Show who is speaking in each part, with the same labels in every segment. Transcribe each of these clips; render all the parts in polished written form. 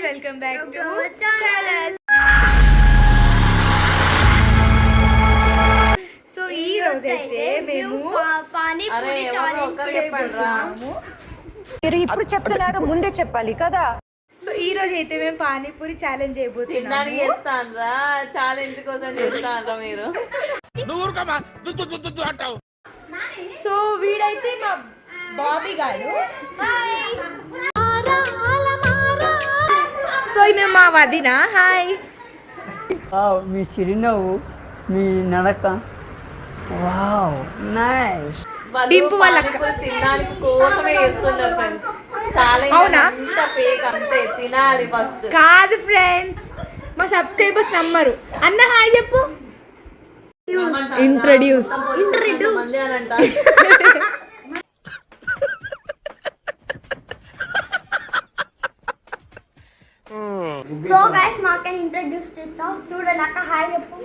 Speaker 1: Welcome back to channel. So ఈ రోజు అయితే మేము
Speaker 2: పానీపూరి ఛాలెంజ్ చేయబోతున్నాము.
Speaker 3: మీరు ఇప్పుడు చెప్తున్నారు, ముందే చెప్పాలి కదా.
Speaker 1: సో ఈ రోజు అయితే మేము పానీపూరి ఛాలెంజ్ చేయబోతున్నాము.
Speaker 2: చేస్తానరా ఛాలెంజ్ కోసం చేస్తానరా మీరు.
Speaker 1: సో వీడైతే మా బాబీ గారు. సో ఈమె మా వదిన. హాయ్.
Speaker 4: మీ చిరునవ్వు, మీ నడక, వావ్ నైస్.
Speaker 1: డింపు వాళ్ళ
Speaker 2: తినడానికి కోసమే చేస్తున్నారు ఫ్రెండ్స్. ఛాలెంజ్
Speaker 1: అవునా?
Speaker 2: అంత ఫేక్, అంతే తినాలి ఫస్ట్.
Speaker 1: కాదు ఫ్రెండ్స్, మా సబ్స్క్రైబర్స్ నమ్మరు. అన్న హాయ్ చెప్పు. ఇంట్రడ్యూస్
Speaker 2: మంది అని అంట.
Speaker 5: సో గైస్ మాకు ఇంట్రడ్యూస్ చేస్తాం. చూడండి అక్క హాయ్ చెప్పు.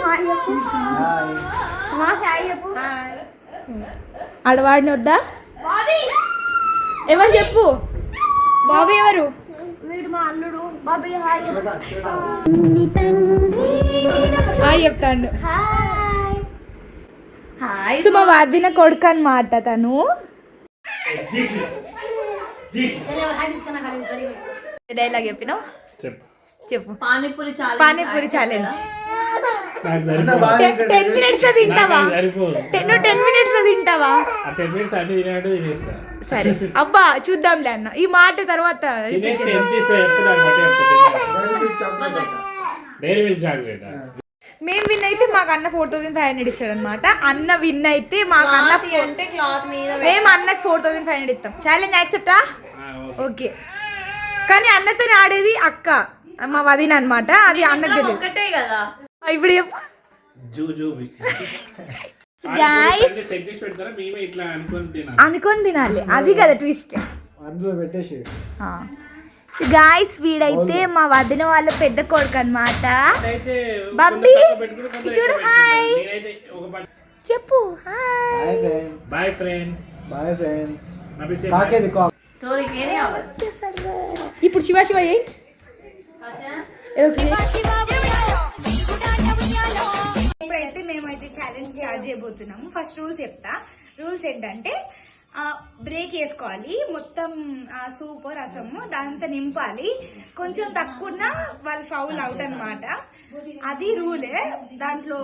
Speaker 5: హాయ్ చెప్పు. మా హాయ్ చెప్పు.
Speaker 1: ఆడవాడిని వద్దా? ఎవరు చెప్పు. బాబీ ఎవరు?
Speaker 5: వీడు మా అల్లుడు బాబీ. హాయ్
Speaker 1: హాయ్ చెప్తాను.
Speaker 2: హాయ్.
Speaker 1: సో మా వదిన కొడుకు అన్నమాట తను. డైలాగ్ చెప్పినావు చెప్పు.
Speaker 2: పానీపూరి
Speaker 1: పానీపూరి ఛాలెంజ్ 10 minutes లో తింటావా? 10 minutes లో తింటావా? సరే అబ్బా చూద్దాంలే అన్న. ఈ మాట తర్వాత మేము విన్ అయితే మాకు అన్న 4500 ఇస్తాడు అనమాట. అన్న విన్ అయితే మాకు అన్న
Speaker 2: అంటే క్లాత్ మీద
Speaker 1: మేము అన్నకు 4500 ఇస్తాం. ఛాలెంజ్ యాక్సెప్టా? ఓకే. కానీ అన్నతో ఆడేది అక్క, మా వదిన అనమాట. అది అన్నకు తెలియదు.
Speaker 2: ఒకటే కదా
Speaker 1: ఇప్పుడు చెప్పు. గైస్ అనుకొని తినాలి, అది కదా ట్విస్ట్. గాయస్ వీడైతే మా వదిన వాళ్ళ పెద్ద కొడుకు అనమాట. బబ్బీ చూడు. హాయ్ చెప్పు. Hi
Speaker 6: bye friends.
Speaker 2: స్టోరీకి ఏనే అవ్వదు.
Speaker 1: ఇప్పుడు శివ శివ చేయి. ఇప్పుడైతే మేమైతే ఛాలెంజ్ స్టార్ట్ చేయబోతున్నాము. ఫస్ట్ రూల్స్ చెప్తా. రూల్స్ ఏంటంటే బ్రేక్ వేసుకోవాలి, మొత్తం సూప్ రసము దాంతో నింపాలి. కొంచెం తక్కువ వాళ్ళు ఫౌల్ అవుట్ అనమాట. అది రూలే. దాంట్లో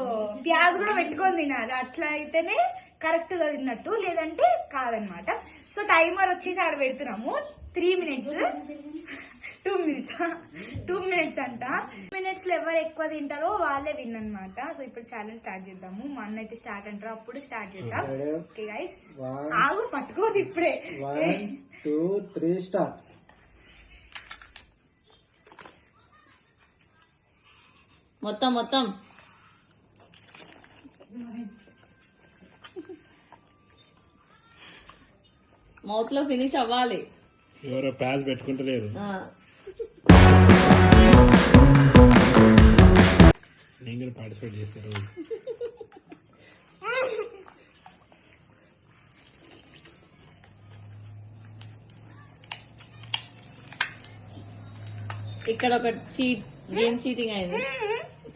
Speaker 1: ప్యాజ్ కూడా పెట్టుకొని తినాలి. అట్లా అయితేనే కరెక్ట్ గా తిన్నట్టు, లేదంటే కాదనమాట. సో టైమర్ వచ్చేసి ఆడ పెడుతున్నాము. 3 minutes 2 minutes అంట. 2 minutes లో ఎవరు ఎక్కువ తింటారో వాళ్ళే విన్ అనమాట. సో ఇప్పుడు ఛాలెంజ్ స్టార్ట్ చేద్దాము. మా అన్న అయితే స్టార్ట్ అంటారు, అప్పుడు స్టార్ట్ చేద్దాం. ఓకే గైస్ ఆగు, పట్టుకోదు ఇప్పుడే.
Speaker 6: 1 2 3 స్టార్ట్.
Speaker 2: మొత్తం మౌత్ లో ఫినిష్ అవ్వాలి.
Speaker 6: ఎవరో ప్యాజ్ పెట్టుకుంటలేరు. నేను కూడా పార్టిసిపేట్ చేస్తారు.
Speaker 2: ఇక్కడ ఒక గేమ్ చీటింగ్ అయింది.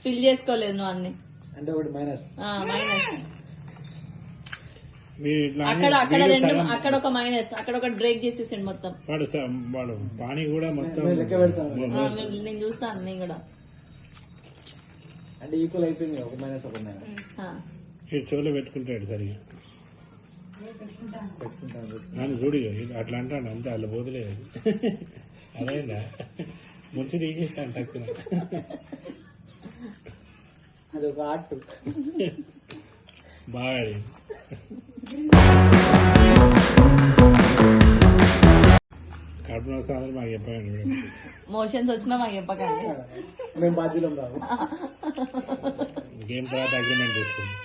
Speaker 2: ఫిల్ చేసుకోలేదు నువ్వు అన్ని.
Speaker 6: అంటే ఒకటి మైనస్.
Speaker 2: అక్కడ అక్కడ ఒక మైనస్, అక్కడ ఒక బ్రేక్ చేసేసాడు మొత్తం.
Speaker 6: వాడు పానీ కూడా మొత్తం
Speaker 2: నేను చూస్తాను. నేను కూడా
Speaker 6: అంటే ఈక్వల్ అయిపోయింది. ఒక మైనస్ ఒక మైనస్. చెవులో పెట్టుకుంటాడు సరిగా. నన్ను చూడు అట్లా అంటాడు, అంతే అలా పోతులేదు. అదేందా ముంచి తీసేస్తాను తక్కువ. అది ఒక ఆర్ట్. బాగా కడుపు నొస్తామని మాకు చెప్పండి.
Speaker 2: మోషన్స్ వచ్చినా మాకు చెప్పకండి,
Speaker 6: మేము బాధ్యులం రావు. గేమ్ తర్వాత అగ్రిమెంట్ చేసుకుంటాం.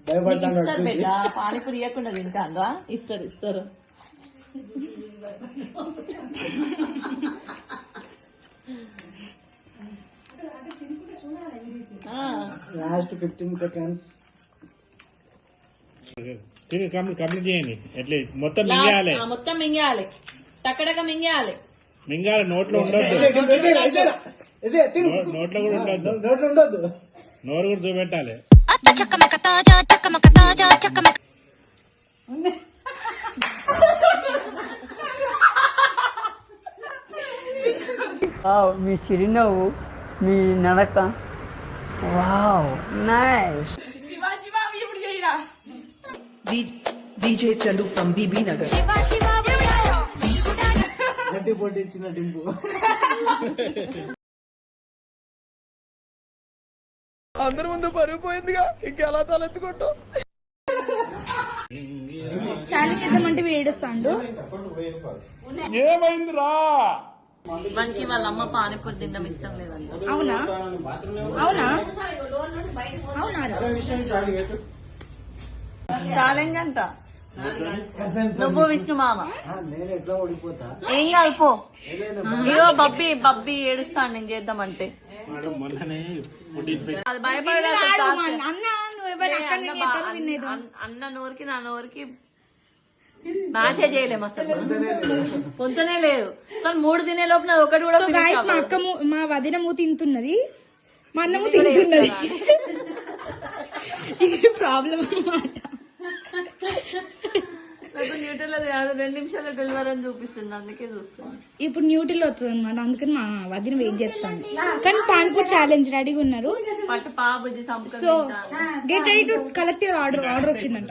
Speaker 2: ఇస్తారు బెట్ట. పానీపూరి ఇవ్వకుండా తింటాను. ఇస్తారు.
Speaker 6: Last 15 seconds. కంప్లీట్ చేయండి. ఎట్లా మొత్తం మింగేయాలి.
Speaker 2: మొత్తం మింగేయాలి. టక్కడక మింగేయాలి.
Speaker 6: మింగాలి, నోట్లో ఉండొద్దు. నోట్లో కూడా ఉండొద్దు. నోరు కూడా చూపెట్టాలి.
Speaker 4: మీ చిరునవ్వు, మీ నడక, wow nice.
Speaker 7: DJ Chandu from BB Nagar.
Speaker 8: అందరి ముందు పరుగు పోయిందిగా, ఇంకెలా తలెత్తుకుంటావు?
Speaker 1: ఛాలెంజ్ చేద్దామంటే వీడు ఏడుస్తాడు.
Speaker 6: ఏమైందిరా?
Speaker 2: మనకి వాళ్ళ అమ్మ పానీపూరి తినడం ఇష్టం లేదంట.
Speaker 1: అవునా అవునా అవునా
Speaker 2: ఛాలెంజ్ అంట. నువ్వు విష్ణు మామ ఏం కాదు పో. ఇగో బబ్బీ ఏడుస్తాను నేను చేద్దామంటే.
Speaker 6: మొన్ననే ఫుడ్ ఇన్ఫెక్షన్.
Speaker 2: అది భయపడలేదు.
Speaker 1: అన్న నువ్వు ఎవరు అక్కడ వినేది
Speaker 2: అన్న నోరికి నా నోరికి మ్యాచే చేయలేము అసలు. కొంచెమే లేదు. అసలు 3 తినే లోపు నాది ఒకటి కూడా finish
Speaker 1: మా
Speaker 2: అవ్వదు.
Speaker 1: అక్క మా వదిన మూతి తింటున్నది, మా అన్నము తింటున్నది. ఇది ప్రాబ్లం అన్నమాట.
Speaker 2: నాకు న్యూట్రల్ 2 నిమిషాల డెలివరీ అని చూపిస్తుంది, అందుకే చూస్తాను.
Speaker 1: ఇప్పుడు న్యూట్రల్ వస్తుంది అనమాట, అందుకని మా వదిన వెయిట్ చేస్తాను. కానీ పాన్పూర్ ఛాలెంజ్ రెడీగా ఉన్నారు.
Speaker 2: పట్టు పాబుజీ
Speaker 1: so get ready to collect your order వచ్చిందంట.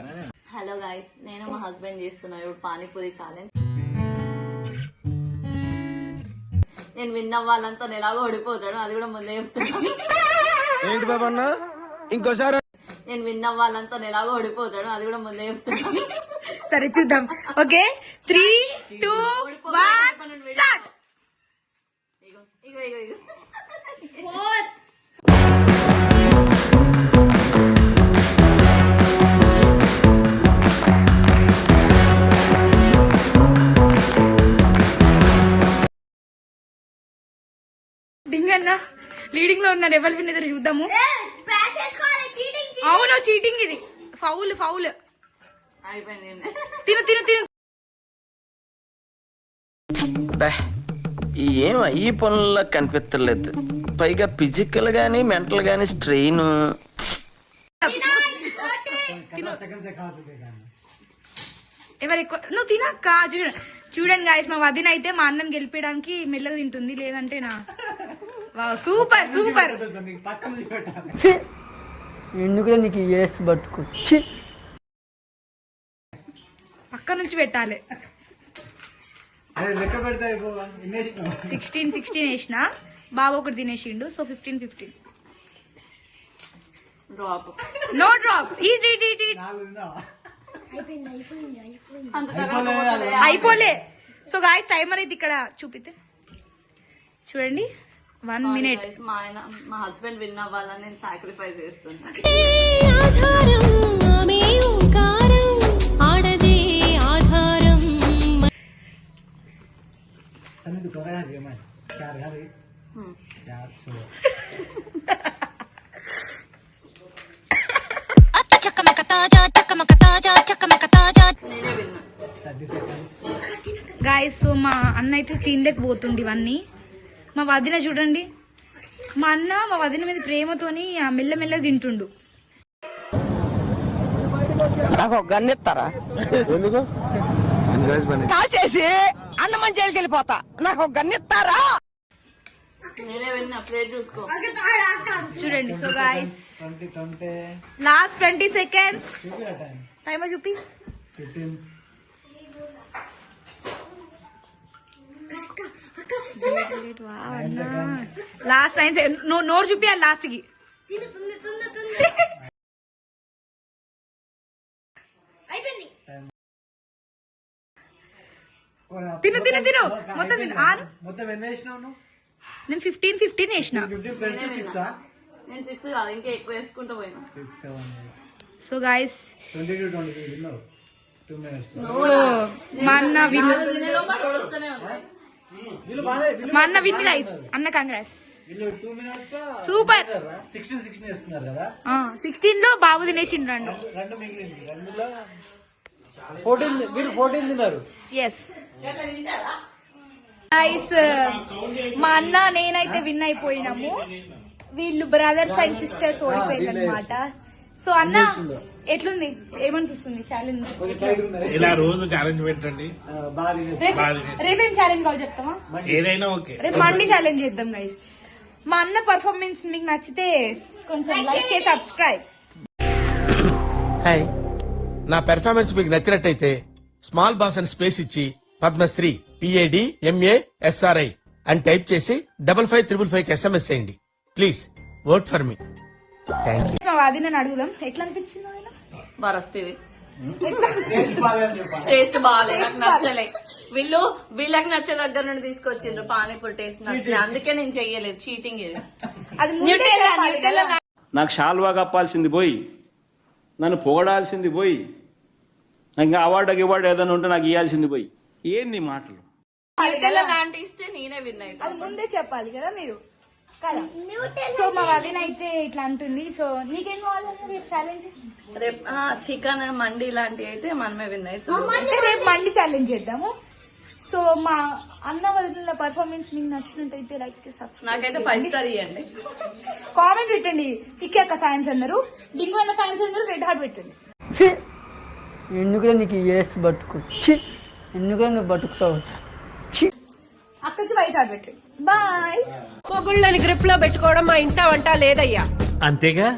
Speaker 2: హలో గైస్, నేను మా హస్బెండ్ చేస్తున్నా ఇప్పుడు పానీపూరి ఛాలెంజ్. నేను విన్ అవ్వాలంతా ఎలాగో ఓడిపోతాడు, అది కూడా ముందే చెప్తున్నా.
Speaker 8: ఏంటి బాబా అన్న, ఇంకోసారి
Speaker 2: నేను విన్ అవ్వాలంతా ఎలాగో ఓడిపోతాడు, అది కూడా ముందే చెప్తున్నా.
Speaker 1: సరే చూద్దాం. Okay 3, 2, 1 start.
Speaker 2: ఇగో ఇగో ఇగో ఇగో
Speaker 5: 4.
Speaker 1: డింగ్ అన్న లీడింగ్ లో ఉన్నారు, ఎవరు విన్నదో చూద్దాము. అవును చీటింగ్, ఇది ఫౌల్.
Speaker 2: అయిపోయింది.
Speaker 1: తిను
Speaker 7: ఏం ఈ పనుల్లో కనిపించలేదు, పైగా ఫిజికల్ గానీ మెంటల్ గానీ స్ట్రెయిన్.
Speaker 1: ఎవరు ఎక్కువ నువ్వు తినక్క. చూడండి గాయస్, మా వదిన అయితే మా అన్నం గెలిపేయడానికి మెల్లగా తింటుంది, లేదంటే నా సూపర్.
Speaker 4: ఎందుకులే నీకు ఏస్ పట్టుకు.
Speaker 1: పక్క నుంచి పెట్టాలి. 16 వేసిన, బాబు ఒకటి తినేసిండు. So 15.
Speaker 2: Drop.
Speaker 1: No drop. Eat. అయిపోలే. సో గాయస్ టైమర్ అయితే ఇక్కడ చూపితే చూడండి 1 minute.
Speaker 2: మా హస్బెండ్ విన్ అవ్వాలని నేను సాక్రిఫైస్ చేస్తున్నా. నేనే విన్నా.
Speaker 1: గాయస్ సో మా అన్న అయితే తినలేకపోతుండే ఇవన్నీ. మా వదిన చూడండి, మా అన్న మా వదిన మీద ప్రేమతోని మెల్లమెల్లగా తింటుండు.
Speaker 8: నాకు ఒక గన్ ఇస్తారా? ఎందుకు కాల్ చేసి అన్నమని జైలుకి వెళ్ళిపోతా, నాకు ఒక గన్ ఇస్తారా?
Speaker 2: నేనే విన్నా. ప్లేట్ చూసుకో.
Speaker 1: చూడండి. So guys last 20 seconds. Timer చూపి. Last 9 seconds. నోరు చూపి లాస్ట్ కి. తిను మొత్తం తిను. నేను 15 వేసిన.
Speaker 2: నేను 6 కాదు, ఇంకా ఎక్కువ వేసుకుంటూ పోయినా.
Speaker 1: సో గాయస్ మా అన్న విన్. మా అన్న విన్ గాయస్. అన్న కాంగ్రెస్. సూపర్. 16 లో బాబు తినేసిండు 2.
Speaker 8: 14 తిన్నారు.
Speaker 1: ఎస్ గైస్ మా అన్న నేనైతే విన్ అయిపోయినాము, వీళ్ళు బ్రదర్స్ అండ్ సిస్టర్స్ ఓడిపోయింది అనమాట. సో అన్న ఎట్లుంది, ఏమనిపిస్తుంది ఛాలెంజ్?
Speaker 6: ఇలా రోజు ఛాలెంజ్ పెట్టండి.
Speaker 1: రేపేం ఛాలెంజ్ కావాలి చెప్తామా?
Speaker 6: ఏదైనా ఓకే.
Speaker 1: రేపు మండి ఛాలెంజ్ చేద్దాం గైస్. మా అన్న పర్ఫార్మెన్స్ మీకు నచ్చితే కొంచెం లైక్ చేసి సబ్స్క్రైబ్.
Speaker 9: హాయ్, నా పెర్ఫార్మెన్స్ మీకు నచ్చినట్టయితే స్మాల్ బాస్ అని స్పేస్ ఇచ్చి పద్మశ్రీ PADMASRI అని టైప్ చేసి 5555 SMS చేయండి. Please vote for me. Thank you.
Speaker 1: మా వాదిని అడుగుదాం, ఎట్లా అనిపించింది ఆయన?
Speaker 2: వరస్ట్ ఇది, టేస్ట్ బాగాలేదు, నాకు నచ్చలే. వీళ్ళకి నచ్చే దగ్గర నుండి తీసుకొచ్చిండ్రు పానీపూరి, టేస్ట్ నచ్చలే, అందుకే నేను చెయ్యలేదు. చీటింగ్ ఇది.
Speaker 1: అది ముందే చెప్పాలి కదా.
Speaker 10: నాకు షాల్వా కప్పాల్సింది పోయి, నన్ను పొగడాల్సింది పోయి, నాకు ఇంకా అవార్డు ఏదైనా ఉంటే నాకు ఇవ్వాల్సింది పోయి, ఏంది ఈ మాటలు?
Speaker 2: లాంటి ఇస్తే నేనే విన్ అవుతా.
Speaker 1: అది ముందే చెప్పాలి కదా మీరు కదా. సో మా వదిన అయితే ఇట్లా అంటుంది. సో నీకేం కావాలన్నా రేపు ఛాలెంజ్?
Speaker 2: రేపు చికెన్ మండి లాంటివి అయితే మనమే విన్ అవుతాం.
Speaker 1: అంటే రేపు మండి ఛాలెంజ్ చేద్దాము. సో మా అన్న వదిన పర్ఫార్మెన్స్ మీకు నచ్చినట్టయితే లైక్ చేసి
Speaker 2: నాకైతే 5 స్టార్ ఇవ్వండి.
Speaker 1: కామెంట్ పెట్టండి. చిక్కి అక్క ఫ్యాన్స్ అందరూ, డింగు అన్న ఫ్యాన్స్ అందరూ రెడ్ హార్ట్ పెట్టండి.
Speaker 4: ఎందుకులే నీకు ఏడ్స్ బతుకు. ఛీ, ఎందుకులే నువ్వు బతుకుతావు. ఛీ.
Speaker 1: అక్కకి వైట్ హార్ట్ పెట్టండి. బాయ్.
Speaker 3: మొగుళ్ళని గ్రిప్ లో పెట్టుకోవడం మా ఇంట వంట లేదయ్యా.
Speaker 9: అంతేగా.